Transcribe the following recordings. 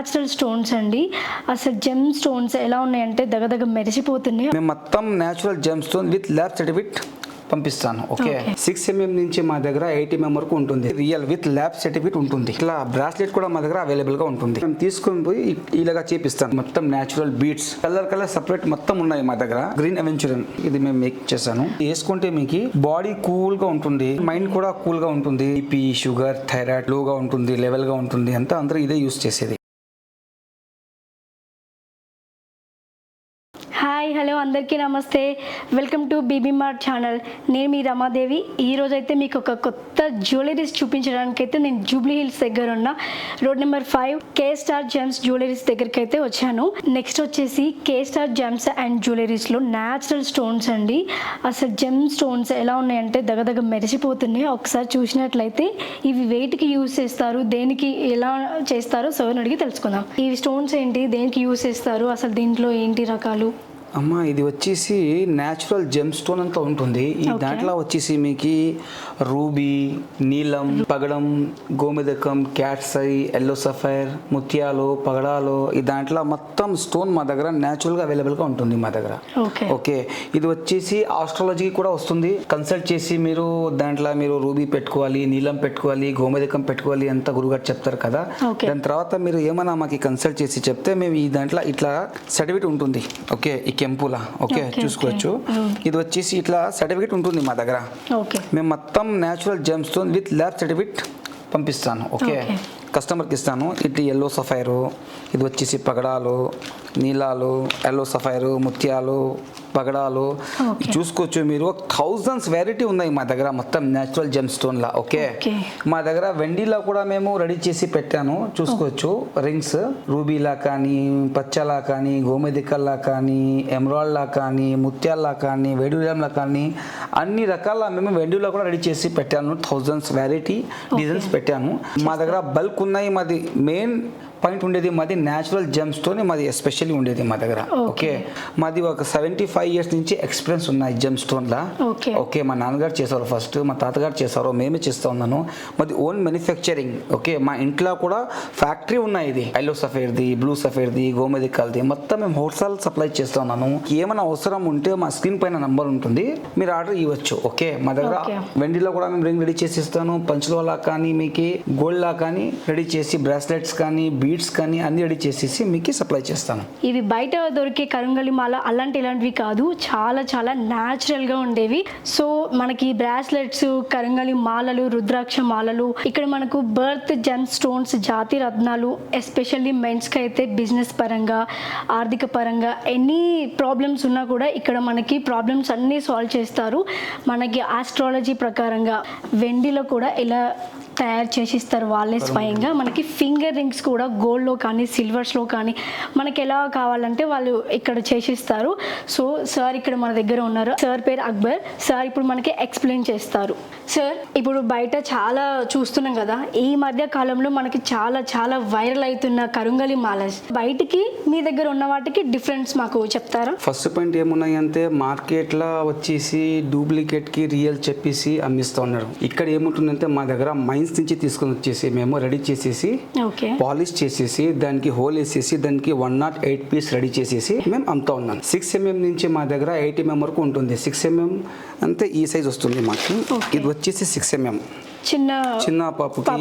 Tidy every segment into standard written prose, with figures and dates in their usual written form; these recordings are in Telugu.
న్యాచురల్ స్టోన్స్ అండి. అసలు జెమ్ స్టోన్స్ ఎలా ఉన్నాయంటే దగదగ మెరిసిపోతున్నాయి. మేము మొత్తం natural gem stone with lab certificate పంపిస్తాను. ఓకే 6 mm నుంచి మా దగ్గర 8 mm వరకు ఉంటుంది. రియల్ విత్ ల్యాబ్ సర్టిఫికేట్ ఉంటుంది. ఇట్లా బ్రాస్లెట్ కూడా మా దగ్గర అవైలబుల్ గా ఉంటుంది. మేము తీసుకొని పోయి ఇలాగా చేపిస్తాను. మొత్తం న్యాచురల్ బీడ్స్ కలర్ సపరేట్ మొత్తం ఉన్నాయి మా దగ్గర. గ్రీన్ అవెంచురన్ ఇది మేము మేక్ చేశాను. వేసుకుంటే మీకు బాడీ కూల్ గా ఉంటుంది, మైండ్ కూడా కూల్ గా ఉంటుంది. బీపీ, షుగర్, థైరాయిడ్ లోగా ఉంటుంది, లెవెల్ గా ఉంటుంది. అంతా అందరూ ఇదే యూస్ చేసేది. హాయ్ హలో అందరికీ నమస్తే, welcome to BB mart channel. నేను మీ రమాదేవి. ఈరోజైతే మీకు ఒక కొత్త జ్యువెలరీస్ చూపించడానికి అయితే నేను జూబ్లీ హిల్స్ దగ్గర ఉన్న road number 5 K Star Gems Jewelleries దగ్గరికి అయితే వచ్చాను. నెక్స్ట్ వచ్చేసి కే స్టార్ జెమ్స్ అండ్ జ్యువెలరీస్లో న్యాచురల్ స్టోన్స్ అండి. అసలు జెమ్ స్టోన్స్ ఎలా ఉన్నాయంటే దగదగ మెరిసిపోతున్నాయి. ఒకసారి చూసినట్లయితే ఇవి వెయిట్కి యూజ్ చేస్తారు, దేనికి ఎలా చేస్తారో సార్ని అడిగి తెలుసుకుందాం. ఈ స్టోన్స్ ఏంటి, దేనికి యూజ్ చేస్తారు, అసలు దీంట్లో ఏంటి రకాలు? అమ్మ ఇది వచ్చేసి న్యాచురల్ జెమ్ స్టోన్ అంతా ఉంటుంది. ఈ దాంట్లో వచ్చేసి మీకు రూబీ, నీలం, పగడం, గోమెదకం, క్యాట్స్ ఐ, ఎల్లో సఫైర్, ముత్యాలు, పగడాలు, ఈ దాంట్లో మొత్తం స్టోన్ మా దగ్గర న్యాచురల్గా అవైలబుల్గా ఉంటుంది మా దగ్గర. ఓకే ఇది వచ్చేసి ఆస్ట్రాలజీ కూడా వస్తుంది. కన్సల్ట్ చేసి మీరు దాంట్లో మీరు రూబీ పెట్టుకోవాలి, నీలం పెట్టుకోవాలి, గోమెదకం పెట్టుకోవాలి అంతా గురుగారు చెప్తారు కదా. దాని తర్వాత మీరు ఏమైనా మాకు కన్సల్ట్ చేసి చెప్తే మేము ఈ దాంట్లో ఇట్లా సర్టిఫికేట్ ఉంటుంది. ఓకే ఈ కెంపులా ఓకే చూసుకోవచ్చు. ఇది వచ్చేసి ఇట్లా సర్టిఫికేట్ ఉంటుంది మా దగ్గర. మేము మొత్తం natural gem stone with lab certificate పంపిస్తాను. ఓకే కస్టమర్కి ఇస్తాను. ఇది ఎల్లో సఫైరు, ఇది వచ్చేసి పగడాలు, నీలాలు, ఎల్లో సఫైరు, ముత్యాలు, పగడాలు చూసుకోవచ్చు. మీరు 1000s వెరైటీ ఉన్నాయి మా దగ్గర మొత్తం న్యాచురల్ జెమ్ స్టోన్ లా. ఓకే మా దగ్గర వెండిలా కూడా మేము రెడీ చేసి పెట్టాను చూసుకోవచ్చు. రింగ్స్ రూబీలా కానీ, పచ్చలా కానీ, గోమెదికల్లా కానీ, ఎమరాల్డ్లా కానీ, ముత్యాల్లా కానీ, వేడులా కానీ అన్ని రకాల మేము వెండిలో కూడా రెడీ చేసి పెట్టాను. 1000s వెరైటీ డిజైన్స్ పెట్టాను. మా దగ్గర బల్క్ ఉన్నాయి. మాది మెయిన్ పాయింట్ ఉండేది మాది న్యాచురల్ జెమ్ స్టోన్, మాది ఎస్పెషల్లీ ఉండేది మా దగ్గర. ఓకే మాది ఒక 75 years నుంచి ఎక్స్పీరియన్స్ ఉన్నాయి జెమ్ స్టోన్ లా. ఓకే మా నాన్నగారు చేశారు ఫస్ట్, మా తాతగారు చేశారు, మేమే చేస్తూ ఉన్నాను. మాది ఓన్ మ్యానుఫ్యాక్చరింగ్. ఓకే మా ఇంట్లో కూడా ఫ్యాక్టరీ ఉన్నాయి. ఇది ఎల్లో సఫేర్ది, బ్లూ సఫేర్ది, గోమెదికల్ది మొత్తం మేము హోల్సేల్ సప్లై చేస్తూ ఉన్నాను. ఏమైనా అవసరం ఉంటే మా స్క్రీన్ పైన నంబర్ ఉంటుంది, మీరు ఆర్డర్ ఇవ్వచ్చు. ఓకే మా దగ్గర వెండిలో కూడా మేము రింగ్ రెడీ చేసి ఇస్తాను. పంచులోలా కానీ మీకు గోల్డ్ లా కానీ రెడీ చేసి, బ్రాస్లెట్స్ కానీ బీడ్స్ కానీ అన్ని రెడీ చేసేసి మీకు సప్లై చేస్తాను. ఇవి బయట దొరికే కరంగలి మాల ఇలాంటివి కాదు, చాలా చాలా న్యాచురల్ గా ఉండేవి. సో మనకి బ్రాస్లెట్స్, కరంగలి మాలలు, రుద్రాక్ష మాలలు, ఇక్కడ మనకు బర్త్ జెమ్ స్టోన్స్, జాతి రత్నాలు, ఎస్పెషల్లీ మెన్స్ కి అయితే బిజినెస్ పరంగా, ఆర్థిక పరంగా ఎనీ ప్రాబ్లమ్స్ ఉన్నా కూడా ఇక్కడ మనకి ప్రాబ్లమ్స్ అన్నీ సాల్వ్ చేస్తారు. మనకి ఆస్ట్రాలజీ ప్రకారంగా వెండిలో కూడా ఇలా తయారు చేసి ఇస్తారు వాళ్ళే స్వయంగా. మనకి ఫింగర్ రింగ్స్ కూడా గోల్డ్లో కానీ సిల్వర్స్లో కానీ మనకి ఎలా కావాలంటే వాళ్ళు ఇక్కడ చేసిస్తారు. సో సార్ ఇక్కడ మన దగ్గర ఉన్నారు. సార్ పేరు అక్బర్. సార్ ఇప్పుడు మనకి ఎక్స్ప్లెయిన్ చేస్తారు. సార్ ఇప్పుడు బయట చాలా చూస్తున్నాం కదా, ఈ మధ్య కాలంలో మనకి చాలా చాలా వైరల్ అవుతున్న కరుంగలి మాలస్, బయటికి మీ దగ్గర ఉన్న వాటికి డిఫరెన్స్ మాకు చెప్తారా? ఫస్ట్ పాయింట్ ఏమున్నాయి అంటే మార్కెట్లో వచ్చేసి డూప్లికేట్ కి రియల్ చెప్పేసి అమ్మిస్తూ ఉన్నారు. ఇక్కడ ఏముంటుందంటే మా దగ్గర మైన్స్ నుంచి తీసుకొని వచ్చేసి మేము రెడీ చేసేసి పాలిష్ చేసేసి దానికి హోల్ వేసేసి దానికి 108 పీస్ రెడీ చేసేసి మేము అమ్ముతా ఉన్నాం. 6 mm నుంచి మా దగ్గర 8 mm వరకు ఉంటుంది. 6 mm అంతే ఈ సైజ్ వస్తుంది మాకు. ఇది వచ్చేసి 6 mm చిన్న పాపకి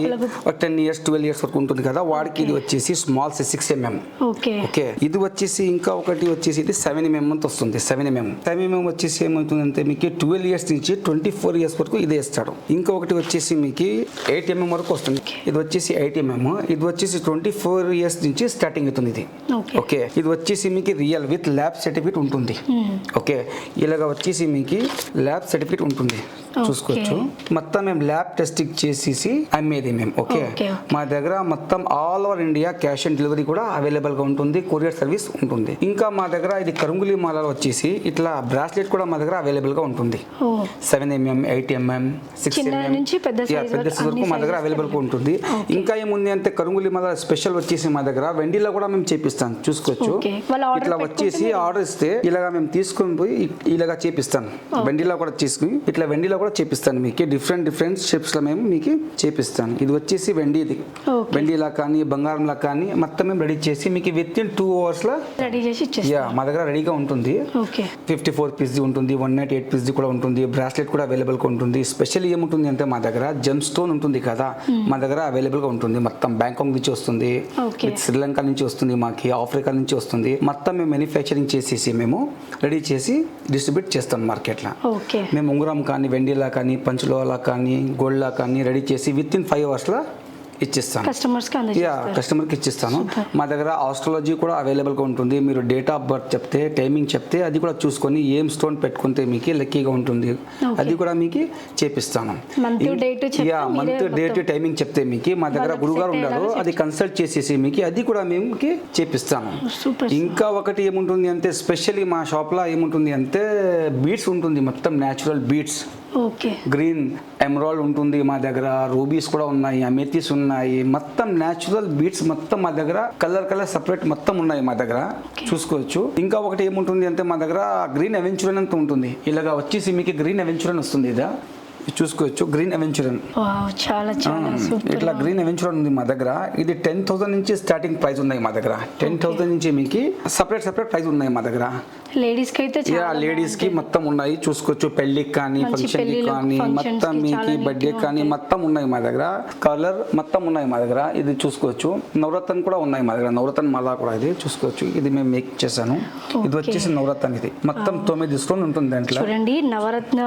10 years 12 years వరకు ఉంటుంది కదా, వాడికి ఇది వచ్చేసి స్మాల్ సైజ్ 6 mm. ఓకే ఇది వచ్చేసి ఇంకా ఒకటి వచ్చేసి ఇది 7 mm అంత వస్తుంది. 7 mm వచ్చేసి ఏమవుతుందంటే మీకు 12 years నుంచి 24 years వరకు ఇదే ఇస్తాడు. ఇంకొకటి వచ్చేసి మీకు 8 mm వరకు వస్తుంది. ఇది వచ్చేసి 8 mm. ఇది వచ్చేసి 24 years నుంచి స్టార్టింగ్ అవుతుంది ఇది. ఓకే ఇది వచ్చేసి మీకు రియల్ విత్ ల్యాబ్ సర్టిఫికేట్ ఉంటుంది. ఓకే ఇలాగ వచ్చేసి మీకు ల్యాబ్ సర్టిఫికేట్ ఉంటుంది చూసుకోవచ్చు. మొత్తం మేము ల్యాబ్ టెస్టింగ్ చేసేసి అమ్మేది మేము. ఓకే మా దగ్గర మొత్తం all over India cash on delivery కూడా అవైలబుల్ గా ఉంటుంది, కొరియర్ సర్వీస్ ఉంటుంది. ఇంకా మా దగ్గర ఇది కరుంగులి మాలలో వచ్చేసి ఇట్లా బ్రాస్లెట్ కూడా మా దగ్గర అవైలబుల్ గా ఉంటుంది. 7 mm, 8 mm, 6 mm పెద్ద సైజ్ వరకు మా దగ్గర అవైలబుల్ గా ఉంటుంది. ఇంకా ఏముంది అంటే కరుంగులి మాల స్పెషల్ వచ్చేసి మా దగ్గర వెండిలో కూడా మేము చేపిస్తాం చూసుకోవచ్చు. ఇట్లా వచ్చేసి ఆర్డర్ ఇస్తే ఇలాగా మేము తీసుకొని పోయి ఇలాగా చేపిస్తాను. వెండిలో కూడా తీసుకుని ఇట్లా వెండిలో కూడా చేపిస్తాను మీకు, డిఫరెంట్ షేప్స్లో మేము మీకు చేపిస్తాను. ఇది వచ్చేసి వెండిది, వెండిలా కానీ బంగారంలా కానీ మొత్తం మేము రెడీ చేసి మీకు విత్ ఇన్ 2 అవర్స్లో రెడీ చేసి ఇచ్చేస్తాం. మా దగ్గర రెడీగా ఉంటుంది. 54 పీస్ది ఉంటుంది, 198 పీస్ది కూడా ఉంటుంది, బ్రాస్లెట్ కూడా అవైలబుల్గా ఉంటుంది. స్పెషల్ ఏముంటుంది అంటే మా దగ్గర జెమ్ స్టోన్ ఉంటుంది కదా, మా దగ్గర అవైలబుల్గా ఉంటుంది. మొత్తం బ్యాంకాక్ నుంచి వస్తుంది, శ్రీలంక నుంచి వస్తుంది, మాకి ఆఫ్రికా నుంచి వస్తుంది. మొత్తం మేము మ్యానుఫ్యాక్చరింగ్ చేసేసి మేము రెడీ చేసి డిస్ట్రిబ్యూట్ చేస్తాం మార్కెట్లో. మేము ఉంగరం కానీ వెండిలా కానీ పంచులోలా కానీ గోల్డ్లా కానీ రెడీ చేసి విత్ ఇన్ 5 అవర్స్లో ఇచ్చిస్తాను, కస్టమర్కి ఇచ్చిస్తాను. మా దగ్గర ఆస్ట్రాలజీ కూడా అవైలబుల్గా ఉంటుంది. మీరు డేట్ ఆఫ్ బర్త్ చెప్తే, టైమింగ్ చెప్తే అది కూడా చూసుకొని ఏం స్టోన్ పెట్టుకుంటే మీకు లక్కీగా ఉంటుంది అది కూడా మీకు చేపిస్తాను. మంత్ డేట్ టైమింగ్ చెప్తే మీకు మా దగ్గర గురుగారు ఉన్నారు, అది కన్సల్ట్ చేసేసి మీకు అది కూడా మేము చేపిస్తాను. ఇంకా ఒకటి ఏముంటుంది అంటే స్పెషల్లీ మా షాప్లో ఏముంటుంది అంటే బీడ్స్ ఉంటుంది, మొత్తం న్యాచురల్ బీడ్స్. గ్రీన్ ఎమరాల్డ్ ఉంటుంది మా దగ్గర, రూబీస్ కూడా ఉన్నాయి, అమెథిస్ ఉన్నాయి, మొత్తం న్యాచురల్ బీడ్స్ మొత్తం మా దగ్గర కలర్ సపరేట్ మొత్తం ఉన్నాయి మా దగ్గర, చూసుకోవచ్చు. ఇంకా ఒకటి ఏముంటుంది అంటే మా దగ్గర గ్రీన్ అవెంచురన్ అంత ఉంటుంది. ఇలాగా వచ్చేసి మీకు గ్రీన్ అవెంచురన్ వస్తుంది, ఇదా చూసుకోవచ్చు. గ్రీన్ అవెంచురన్ ఇట్లా గ్రీన్ అవెంచురన్ ఉంది మా దగ్గర. ఇది 10,000 నుంచి స్టార్టింగ్ ప్రైస్ ఉన్నాయి మా దగ్గర. 10,000 నుంచి మీకు సపరేట్ ప్రైస్ ఉన్నాయి మా దగ్గర. లేడీస్ కి మొత్తం ఉన్నాయి, చూసుకోవచ్చు. పెళ్లికి కానీ ఫంక్షన్ కానీ మొత్తం మీకు బర్త్డే కానీ మొత్తం ఉన్నాయి మా దగ్గర. కలర్ మొత్తం ఉన్నాయి మా దగ్గర, ఇది చూసుకోవచ్చు. నవరత్న కూడా ఉన్నాయి మా దగ్గర, నవరత్న మాల కూడా ఇది చూసుకోవచ్చు. ఇది మేము మేక్ చేశాను. ఇది వచ్చేసి నవరత్న, ఇది మొత్తం 9 స్టోన్ ఉంటుంది దాంట్లో. చూడండి, నవరత్న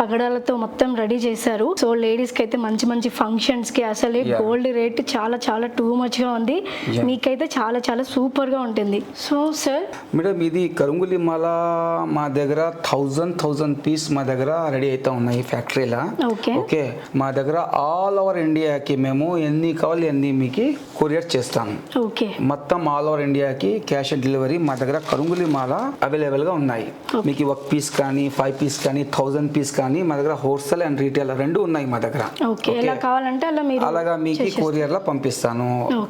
పగడాలతో మొత్తం రెడీ చేశారు. సో లేడీస్ కి అయితే మంచి ఫంక్షన్స్ కి అసలు గోల్డ్ రేట్ చాలా టూ మచ్ గా ఉంది. మీకైతే చాలా సూపర్ గా ఉంటుంది. సో సార్ మేడం, ఇది కరుంగులి మాల మా దగ్గర 1000 పీస్ మా దగ్గర రెడీ అవుతా ఉన్నాయి ఫ్యాక్టరీలో. ఓకే, మా దగ్గర ఆల్ ఓవర్ ఇండియాకి మేము ఎన్ని కావాలి అన్ని మీకు కొరియర్ చేస్తాము. మొత్తం ఆల్ ఓవర్ ఇండియాకి క్యాష్ ఆన్ డెలివరీ మా దగ్గర కరుంగులి మాల అవైలబుల్ గా ఉన్నాయి. మీకు 1 పీస్ కానీ 5 పీస్ కానీ 1000 పీస్ కానీ మా దగ్గర హోల్సేల్ అండ్ రీటైల్ రెండు ఉన్నాయి మా దగ్గర. అలాగా మీకు కొరియర్ లో పంపిస్తాను.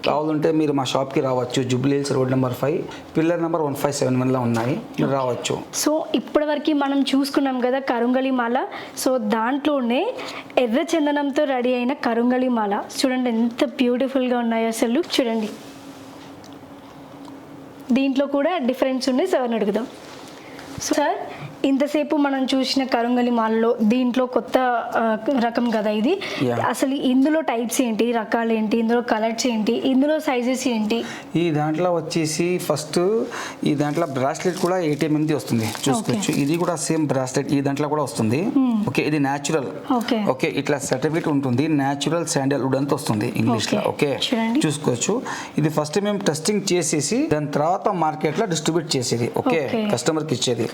కావాలంటే మీరు మా షాప్ కి రావచ్చు. Jubilee hills road number 5 pillar number 1571 లో ఉన్నాయి, రావచ్చు. సో ఇప్పటి వరకు మనం చూసుకున్నాం కదా కరుంగలి మాల. సో దాంట్లోనే ఎర్ర చందనంతో రెడీ అయిన కరుంగలి మాల చూడండి ఎంత బ్యూటిఫుల్ గా ఉన్నాయో అసలు. చూడండి, దీంట్లో కూడా డిఫరెన్స్ ఉన్నాయి. సార్ అడుగుదాం. సార్, ఇంతసేపు మనం చూసిన కరుంగలి మాలలో దీంట్లో కొత్త రకం కదా ఇది. అసలు ఇందులో టైప్స్ ఏంటి, రకాలు ఏంటి, ఇందులో కలర్స్ ఏంటి, ఇందులో సైజెస్ ఏంటి? ఈ దాంట్లో వచ్చేసి ఫస్ట్ ఈ దాంట్లో బ్రాస్లెట్ కూడా 8 mm వస్తుంది, చూసుకోవచ్చు. ఇది కూడా సేమ్ బ్రాస్లెట్ ఈ దాంట్లో కూడా వస్తుంది. ఓకే, ఇది న్యాచురల్. ఓకే, ఇట్లా సర్టిఫికేట్ ఉంటుంది, న్యాచురల్ శాండల్వుడ్ అంతా వస్తుంది ఇంగ్లీష్ లో. ఓకే, చూసుకోవచ్చు. ఇది ఫస్ట్ మేము టెస్టింగ్ చేసేసి దాని తర్వాత మార్కెట్ లో డిస్ట్రిబ్యూట్ చేసేది. ఓకే, కస్టమర్ కి ఇచ్చేది.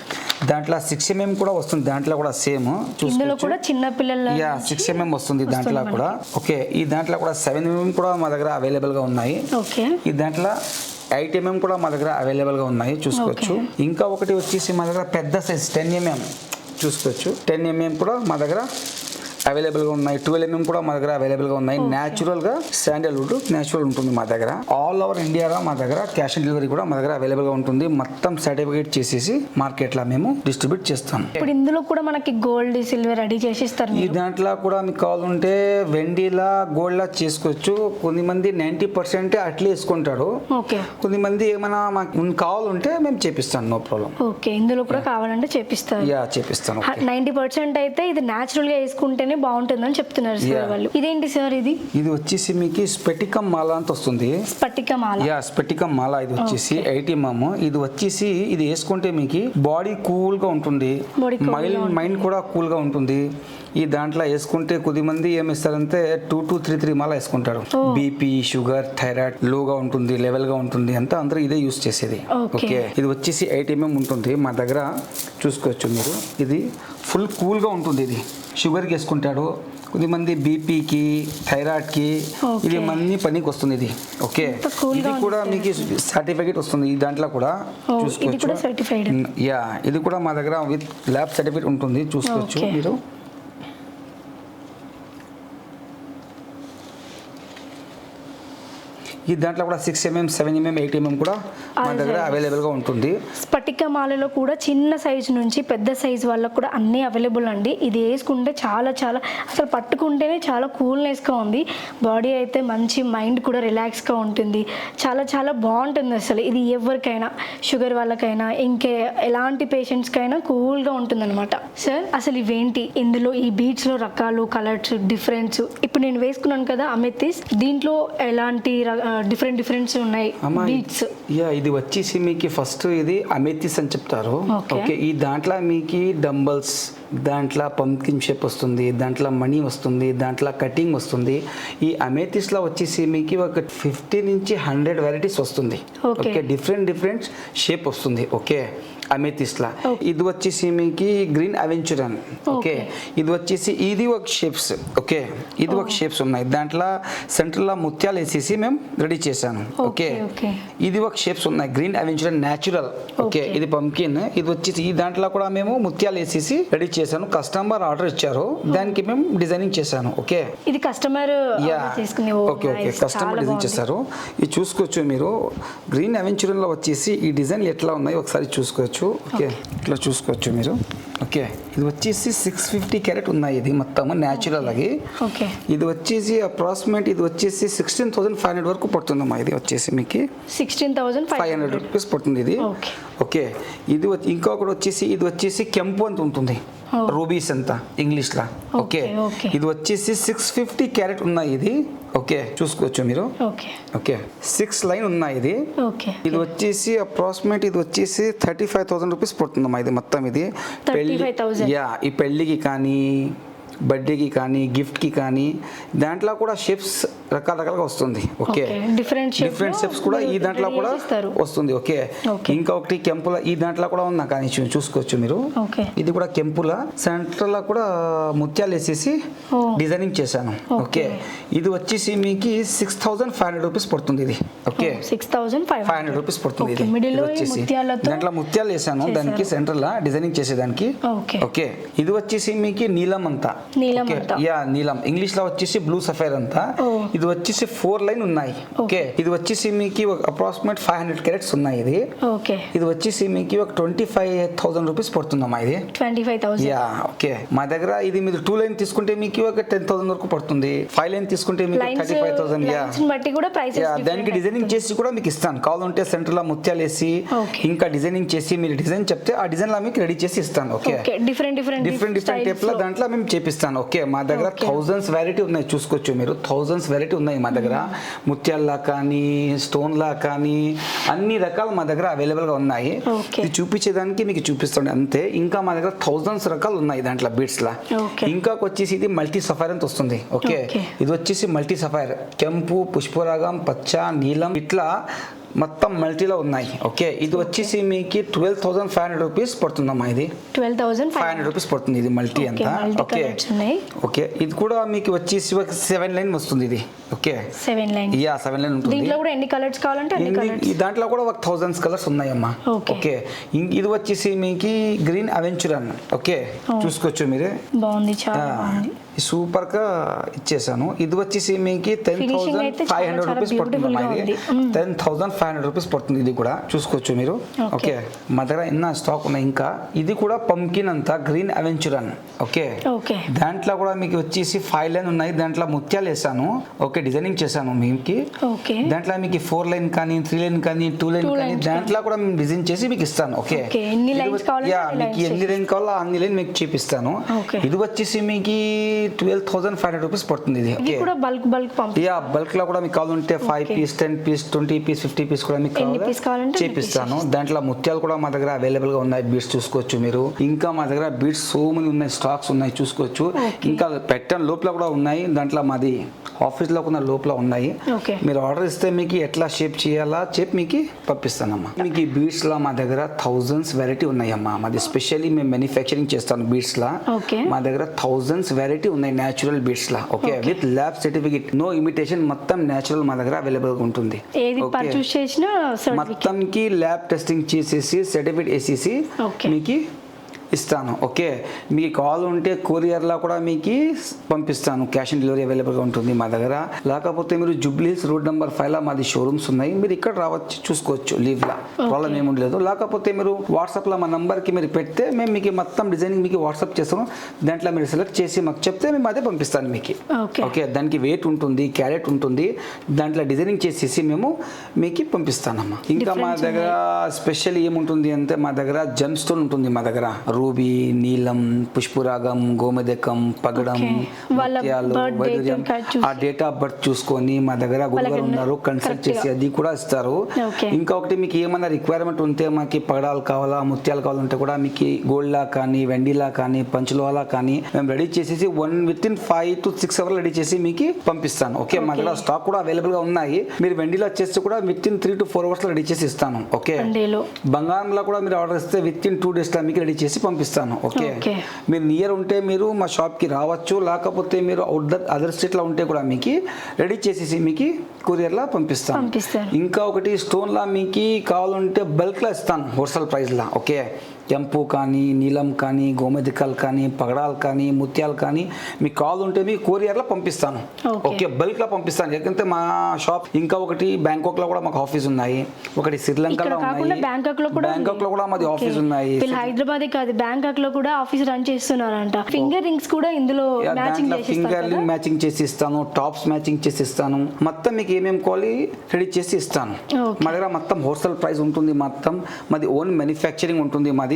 దాంట్లో 6 mm కూడా వస్తుంది, దాంట్లో కూడా సేమ్ చూసుకోవచ్చు. చిన్న పిల్లల 6 mm వస్తుంది దాంట్లో కూడా. ఓకే, ఈ దాంట్లో కూడా 7 mm కూడా మా దగ్గర అవైలబుల్ గా ఉన్నాయి. ఈ దాంట్లో 8 mm కూడా మా దగ్గర అవైలబుల్ గా ఉన్నాయి, చూసుకోవచ్చు. ఇంకా ఒకటి వచ్చేసి మా దగ్గర పెద్ద సైజ్ 10 mm చూసుకోవచ్చు. 10 mm కూడా మా దగ్గర అవైలబుల్ గా ఉన్నాయి. 12 mm కూడా మా దగ్గర అవైలబుల్ గా ఉన్నాయి. న్యాచురల్ గా శాండల్వుడ్ న్యాచురల్ ఉంటుంది మా దగ్గర. ఆల్ ఓవర్ ఇండియాలో మా దగ్గర క్యాష్ ఆన్ డెలివరీ కూడా మా దగ్గర అవైలబుల్ గా ఉంటుంది. మొత్తం సర్టిఫికేట్ చేసేసి మార్కెట్ లో మేము డిస్ట్రిబ్యూట్ చేస్తాం. ఇప్పుడు ఇందులో కూడా మనకి గోల్డ్ సిల్వర్ రెడీ చేసిస్తారు. ఈ దాంట్లో కూడా మీకు కావాలంటే వెండిలా గోల్డ్ లా చేసుకోవచ్చు. కొంతమంది 90% అట్లే వేసుకుంటారు, కొంతమంది ఏమైనా మాకు కావాలంటే మేము చేపిస్తాను, నో ప్రాబ్లం. ఓకే, ఇందులో కూడా కావాలంటే చేపిస్తారు. చేపిస్తాను. 90% అయితే ఇది న్యాచురల్ గా వేసుకుంటేనే బాగుంటుందని చెప్తున్నారు సార్ వాళ్ళు. ఇదేంటి సార్? ఇది వచ్చేసి మీకు స్పెటికం మాల అంత వస్తుంది. స్పెటికం మాల ఇది వచ్చేసి 80 mm. ఇది వచ్చేసి ఇది వేసుకుంటే మీకు బాడీ కూల్ గా ఉంటుంది, మైండ్ కూడా కూల్ గా ఉంటుంది. ఈ దాంట్లో వేసుకుంటే కొద్దిమంది ఏమిస్తారంటే 2 to 3 మాల వేసుకుంటారు. బీపీ, షుగర్, థైరాయిడ్ లోగా ఉంటుంది, లెవెల్ గా ఉంటుంది అంతా అందరూ ఇదే యూస్ చేసేది. ఓకే, ఇది వచ్చేసి 8 mm ఉంటుంది మా దగ్గర, చూసుకోవచ్చు మీరు. ఇది ఫుల్ కూల్ గా ఉంటుంది. ఇది షుగర్ కి వేసుకుంటాడు, కొద్దిమంది బీపీకి, థైరాయిడ్కి, ఇది అన్ని పనికి వస్తుంది ఇది. ఓకే, ఇది కూడా మీకు సర్టిఫికేట్ వస్తుంది ఈ దాంట్లో కూడా, చూసుకోవచ్చు. ఇది కూడా మా దగ్గర విత్ ల్యాబ్ సర్టిఫికేట్ ఉంటుంది, చూసుకోవచ్చు మీరు. ఈ దాంట్లో కూడా 6mm 7mm 8mm కూడా మన దగ్గర అవైలబుల్గా ఉంటుంది. స్ఫటిక మాలలో కూడా చిన్న సైజు నుంచి పెద్ద సైజు వాళ్ళకు కూడా అన్నీ అవైలబుల్ అండి. ఇది వేసుకుంటే చాలా చాలా అసలు పట్టుకుంటేనే చాలా కూల్నెస్గా ఉంది. బాడీ అయితే మంచి మైండ్ కూడా రిలాక్స్గా ఉంటుంది. చాలా చాలా బాగుంటుంది అసలు. ఇది ఎవరికైనా షుగర్ వాళ్ళకైనా ఇంకే ఎలాంటి పేషెంట్స్కైనా కూల్గా ఉంటుంది అనమాట. సార్ అసలు ఇవేంటి, ఇందులో ఈ బీడ్స్లో రకాలు, కలర్స్, డిఫరెన్స్, ఇప్పుడు నేను వేసుకున్నాను కదా అమెథిస్, దీంట్లో ఎలాంటి డిఫరెంట్స్ ఉన్నాయి బీడ్స్? ఇది వచ్చేసి మీకు ఫస్ట్ ఇది అమెథిస్ అని చెప్తారు. ఓకే, ఈ దాంట్లో మీకు డంబల్స్, దాంట్లో పంకిన్ షేప్ వస్తుంది, దాంట్లో మనీ వస్తుంది, దాంట్లో కటింగ్ వస్తుంది. ఈ అమెథిస్లో వచ్చేసి మీకు ఒక 50 నుంచి 100 వెరైటీస్ వస్తుంది. ఓకే, డిఫరెంట్ షేప్ వస్తుంది. ఓకే, అమెథిస్లా ఇది వచ్చేసి మీకు గ్రీన్ అవెంచురన్. ఓకే, ఇది వచ్చేసి ఇది ఒక షేప్స్. ఓకే, ఇది ఒక షేప్స్ ఉన్నాయి. దాంట్లో సెంటర్లో ముత్యాలు వేసేసి మేము రెడీ చేశాను. ఓకే, ఇది ఒక షేప్స్ ఉన్నాయి. Green aventurine natural. ఓకే, ఇది పంకిన్. ఇది వచ్చేసి ఈ దాంట్లో కూడా మేము ముత్యాలు వేసేసి రెడీ చేశాను. కస్టమర్ ఆర్డర్ ఇచ్చారు, దానికి మేము డిజైనింగ్ చేశాను. ఓకే, ఇది కస్టమర్ ఓకే కస్టమర్ డిజైన్ చేశారు. ఇది చూసుకోవచ్చు మీరు. గ్రీన్ అవెంచురన్లో వచ్చేసి ఈ డిజైన్లు ఎట్లా ఉన్నాయి ఒకసారి చూసుకోవచ్చు. ఓకే, ఇట్లా చూసుకోవచ్చు మీరు. ఓకే, ఇది వచ్చేసి 650 క్యారెట్ ఉన్నాయి. ఇది మొత్తం న్యాచురల్ అవి. ఓకే, ఇది వచ్చేసి అప్రాక్సిమేట్ ఇది వచ్చేసి 16,500 వరకు పడుతుందమ్మా. ఇది వచ్చేసి మీకు 16,500 రూపీస్ పడుతుంది ఇది. ఓకే, ఇది ఇంకొకటి వచ్చేసి ఇది వచ్చేసి కెంపు అంత ఉంటుంది, రూబీస్ అంతా ఇంగ్లీష్లో. ఓకే, ఇది వచ్చేసి 650 క్యారెట్ ఉన్నాయి ఇది. ఓకే, చూసుకోవచ్చు మీరు. ఓకే, 6 లైన్ ఉన్నాయి ఇది. ఇది వచ్చేసి అప్రాక్సిమేట్ ఇది వచ్చేసి 35,000 రూపీస్ పడుతుందమ్మా. ఇది మొత్తం ఇది ఈ పెళ్ళికి కానీ, బర్త్డేకి కానీ, గిఫ్ట్కి కానీ, దాంట్లో కూడా షేప్స్ రకరకాలుగా వస్తుంది. ఓకే, డిఫరెంట్ షేప్స్ కూడా ఈ దాంట్లో కూడా వస్తుంది. ఓకే, ఇంకా ఒకటి కెంపుల ఈ దాంట్లో కూడా ఉన్నా కానీ చూసుకోవచ్చు మీరు. ఇది కూడా కెంపుల సెంటర్లో కూడా ముత్యాలు వేసేసి డిజైనింగ్ చేశాను. ఓకే, ఇది వచ్చేసి మీకు 6,500 రూపీస్ పడుతుంది ఇది. ఓకే, 6,500 రూపీస్ పడుతుంది ఇది. వచ్చేసి దాంట్లో ముత్యాలు వేసాను దానికి సెంటర్లో డిజైనింగ్ చేసేదానికి. ఓకే, ఇది వచ్చేసి మీకు నీలం అంతా. నీలం ఇంగ్లీష్ లో వచ్చేసి బ్లూ సఫైర్ అంతా. ఇది వచ్చేసి 4 లైన్ ఉన్నాయి. ఓకే, ఇది వచ్చేసి మీకు అప్రాక్సిమేట్ 500 క్యారెట్స్ ఉన్నాయి ఇది. ఓకే, ఇది వచ్చేసి మీకు ఒక 25,000 రూపీస్ పడుతుందమ్మా ఇది. 25,000. ఓకే, మా దగ్గర ఇది మీరు 2 లైన్ తీసుకుంటే మీకు ఒక 10,000 వరకు పడుతుంది. 5 లైన్ తీసుకుంటే మీకు 35,000. దానికి డిజైనింగ్ చేసి కూడా మీకు ఇస్తాను. కావాలంటే సెంటర్ లో ముత్యాలు వేసి ఇంకా డిజైనింగ్ చేసి మీరు డిజైన్ చెప్తే ఆ డిజైన్ లా మీకు రెడీ చేసి ఇస్తాను. ఓకే, డిఫరెంట్ టైప్ లో దాంట్లో మేము చేపిస్తాను. ఓకే, మా దగ్గర థౌజండ్స్ వెరైటీ ఉన్నాయి. చూసుకోవచ్చు మీరు. థౌజండ్స్ వెరైటీ ఉన్నాయి మా దగ్గర. ముత్యాల్లా కానీ, స్టోన్ లా కానీ అన్ని రకాలు మా దగ్గర అవైలబుల్ గా ఉన్నాయి. ఇది చూపించేదానికి మీకు చూపిస్తాను అంతే. ఇంకా మా దగ్గర థౌజండ్స్ రకాలు ఉన్నాయి దాంట్లో బీడ్స్ లా. ఇంకా వచ్చేసి ఇది మల్టీ సఫైర్ అని వస్తుంది. ఓకే, ఇది వచ్చేసి మల్టీ సఫైర్ కెంపు, పుష్పరాగం, పచ్చ, నీలం ఇట్లా మొత్తం మల్టీలో ఉన్నాయి. ఓకే, ఇది వచ్చేసి మీకు 12,500 రూపీస్ పడుతుందమ్మా. ఇది 12,500 రూపీస్ పడుతుంది ఇది మల్టీ అంతా. ఓకే, ఓకే, ఇది కూడా మీకు వచ్చేసి 7 లైన్ వస్తుంది ఇది. ఓకే, 7 లైన్ ఉంటుంది. దీంట్లో కూడా ఎన్ని కలర్స్ కావాలంటే అన్ని కలర్స్. ఈ దాంట్లో కూడా 1000 కలర్స్ ఉన్నాయమ్మా. ఓకే, ఇది వచ్చేసి మీకు గ్రీన్ అవెంచురన్. ఓకే, చూసుకోవచ్చు మీరు. బాగుంది, చాలా బాగుంది. సూపర్ గా ఇచ్చేసాను. ఇది వచ్చేసి మీకు 10,500 రూపీస్ పడుతుంది. 10,500 రూపీస్ పడుతుంది. ఇది కూడా చూసుకోవచ్చు మీరు. ఓకే, మా దగ్గర ఎన్నో స్టాక్ ఉన్నాయి. ఇంకా ఇది కూడా పంకిన్ అంతా గ్రీన్ అవెంచురన్. ఓకే, దాంట్లో కూడా మీకు వచ్చేసి 5 లైన్ ఉన్నాయి. దాంట్లో ముత్యాలు వేసాను. ఓకే, డిజైనింగ్ చేశాను మీకు. దాంట్లో మీకు 4 లైన్ కానీ, 3 లైన్ కానీ, 2 లైన్ కానీ దాంట్లో కూడా మేము డిజైన్ చేసి మీకు ఇస్తాను. ఓకే, మీకు ఎన్ని లైన్ కావాలో అన్ని లైన్ మీకు చూపిస్తాను. ఇది వచ్చేసి మీకు 12,500 రూపీస్ పడుతుంది. ఇది బల్క్ లో కూడా మీకు కావాలంటే 5 పీస్, 10 పీస్, 20 పీస్, 50 పీస్ కూడా మీకు కావాలంటే చేపిస్తాను. దాంట్లో ముత్యాలు కూడా మా దగ్గర అవైలబుల్ గా ఉన్నాయి. బీడ్స్ చూసుకోవచ్చు మీరు. ఇంకా మా దగ్గర బీడ్స్ సో మనీ ఉన్నాయి, స్టాక్స్ ఉన్నాయి చూసుకోవచ్చు. ఇంకా పెట్టని లోపల కూడా ఉన్నాయి. దాంట్లో మాది ఆఫీస్ లో ఉన్న లోపల ఉన్నాయి. మీరు ఆర్డర్ ఇస్తే మీకు ఎట్లా షేప్ చేయాలా చెప్పి మీకు పంపిస్తానమ్మా. మీకు ఈ బీడ్స్ లా మా దగ్గర థౌజండ్స్ వెరైటీ ఉన్నాయమ్మా. మాది స్పెషల్లీ మేము మ్యానుఫ్యాక్చరింగ్ చేస్తాను బీడ్స్ లా. మా దగ్గర థౌజండ్స్ వెరైటీ ఉన్నాయి న్యాచురల్ బీడ్స్ లా. Okay, with lab certificate, no imitation, మొత్తం న్యాచురల్ మా దగ్గర అవైలబుల్ గా ఉంటుంది. మొత్తం కి ల్యాబ్ టెస్టింగ్ చేసేసి సర్టిఫికేట్ వేసేసి మీకు ఇస్తాను. ఓకే, మీకు కాల్ ఉంటే కొరియర్లో కూడా మీకు పంపిస్తాను. క్యాష్ ఆన్ డెలివరీ అవైలబుల్గా ఉంటుంది మా దగ్గర. లేకపోతే మీరు జూబ్లీహిల్స్ రోడ్ నెంబర్ 5లో మాది షోరూమ్స్ ఉన్నాయి, మీరు ఇక్కడ రావచ్చు, చూసుకోవచ్చు లీవ్లా, ప్రాబ్లం ఏముండలేదు. లేకపోతే మీరు వాట్సాప్లో మా నంబర్కి మీరు పెడితే మేము మీకు మొత్తం డిజైనింగ్ మీకు వాట్సాప్ చేస్తాము. దాంట్లో మీరు సెలెక్ట్ చేసి మాకు చెప్తే మేము అదే పంపిస్తాను మీకు. ఓకే, దానికి వెయిట్ ఉంటుంది, క్యారెట్ ఉంటుంది, దాంట్లో డిజైనింగ్ చేసేసి మేము మీకు పంపిస్తానమ్మా. ఇంకా మా దగ్గర స్పెషల్ ఏముంటుంది అంటే మా దగ్గర జెమ్ స్టోన్ ఉంటుంది. మా దగ్గర రూబీ, నీలం, పుష్పరాగం, గోమేదకం, పగడం, ముత్యాలు, వైడూర్యం, ఆ డేట్ ఆఫ్ బర్త్ చూసుకొని మా దగ్గర గురుగారు ఉన్నారు, కన్సల్ట్ చేసి అది కూడా ఇస్తారు. ఇంకా ఒకటి మీకు ఏమైనా రిక్వైర్మెంట్ ఉంటే మాకు పగడాలు కావాలా, ముత్యాలు కావాలంటే కూడా మీకు గోల్డ్ లా కానీ, వెండిలా కానీ, పంచులోలా కానీ మేము రెడీ చేసేసి వితిన్ 5 to 6 అవర్స్ రెడీ చేసి మీకు పంపిస్తాను. ఓకే, మా దగ్గర స్టాక్ కూడా అవైలబుల్ గా ఉన్నాయి. మీరు వెండిలా చేస్తే కూడా వితిన్ 3 to 4 అవర్స్ రెడీ చేసి ఇస్తాను. ఓకే, బంగారంలో కూడా మీరు ఆర్డర్ ఇస్తే వితిన్ 2 days లో మీకు రెడీ చేసి పంపిస్తాను. ఓకే, మీరు నియర్ ఉంటే మీరు మా షాప్ కి రావచ్చు, లేకపోతే మీరు అదర్ స్టేట్ లో ఉంటే కూడా మీకు రెడీ చేసేసి మీకు కొరియర్ లా పంపిస్తాను. ఇంకా ఒకటి స్టోన్ లా మీకు కావాలంటే బల్క్ లా ఇస్తాను, హోల్సేల్ ప్రైస్ లా. ఓకే, కెంపు కానీ, నీలం కానీ, గోమేదికాలు కానీ, పగడాలు కానీ, ముత్యాలు కానీ మీకు కావాలంటే మీకు కొరియర్లో పంపిస్తాను. ఓకే, బల్క్లో పంపిస్తాను. ఎందుకంటే మా షాప్ ఇంకా ఒకటి బ్యాంకాక్లో కూడా మాకు ఆఫీస్ ఉన్నాయి, ఒకటి శ్రీలంకలో ఉన్నాయి, బ్యాంకాక్లో కూడా మాది ఆఫీస్ ఉన్నాయి. హైదరాబాద్ కాదు, బ్యాంకాక్ లో కూడా ఆఫీస్ రన్ చేస్తున్నారంట. ఫింగర్ రింగ్స్ కూడా ఇందులో ఫింగర్ రింగ్ మ్యాచింగ్ చేసి ఇస్తాను, టాప్స్ మ్యాచింగ్ చేసి ఇస్తాను, మొత్తం మీకు ఏమేమి కావాలి రెడీ చేసి ఇస్తాను. మా దగ్గర మొత్తం హోల్సేల్ ప్రైస్ ఉంటుంది, మొత్తం మాది ఓన్ మ్యానుఫ్యాక్చరింగ్ ఉంటుంది. మాది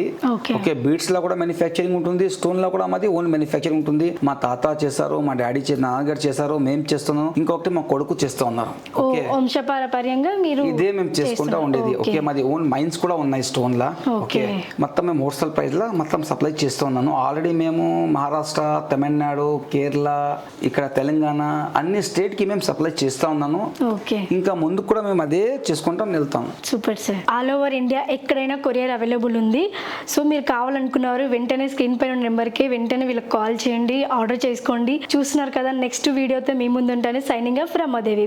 ఓకే, బీడ్స్ లో కూడా మ్యానుఫ్యాక్చరింగ్ ఉంటుంది, స్టోన్ లో కూడా మాది ఓన్ మ్యానుఫ్యాక్చరింగ్ ఉంటుంది. మా తాత చేశారు, మా డాడీ నాన్నగారు చేశారు, మేము చేస్తున్నాం, ఇంకొకటి మా కొడుకు చేస్తూ ఉన్నారు. ఓకే, వంశపారంపర్యంగా మీరు ఇదే మేము చేసుకుంటా ఉండేది. ఓకే, మాది ఓన్ మైన్స్ కూడా ఉన్నాయి స్టోన్ లా. ఓకే, మొత్తం మేము హోల్సేల్ ప్రైస్ లా మొత్తం సప్లై చేస్తూ ఉన్నాను. ఆల్రెడీ మేము మహారాష్ట్ర, తమిళనాడు, కేరళ, ఇక్కడ తెలంగాణ అన్ని స్టేట్ కి మేము సప్లై చేస్తూ ఉన్నాను. ఇంకా ముందు కూడా మేము అదే చేసుకుంటాం వెళ్తాం. Super sir, all over India ఎక్కడైనా కొరియర్ అవైలబుల్ ఉంది. సో మీరు కావాలనుకున్నారు వెంటనే స్క్రీన్ పైన నెంబర్కి వెంటనే వీళ్ళకి కాల్ చేయండి, ఆర్డర్ చేసుకోండి. చూస్తున్నారు కదా, నెక్స్ట్ వీడియోతో మీ ముందు ఉంటాను. Signing off Ramadevi.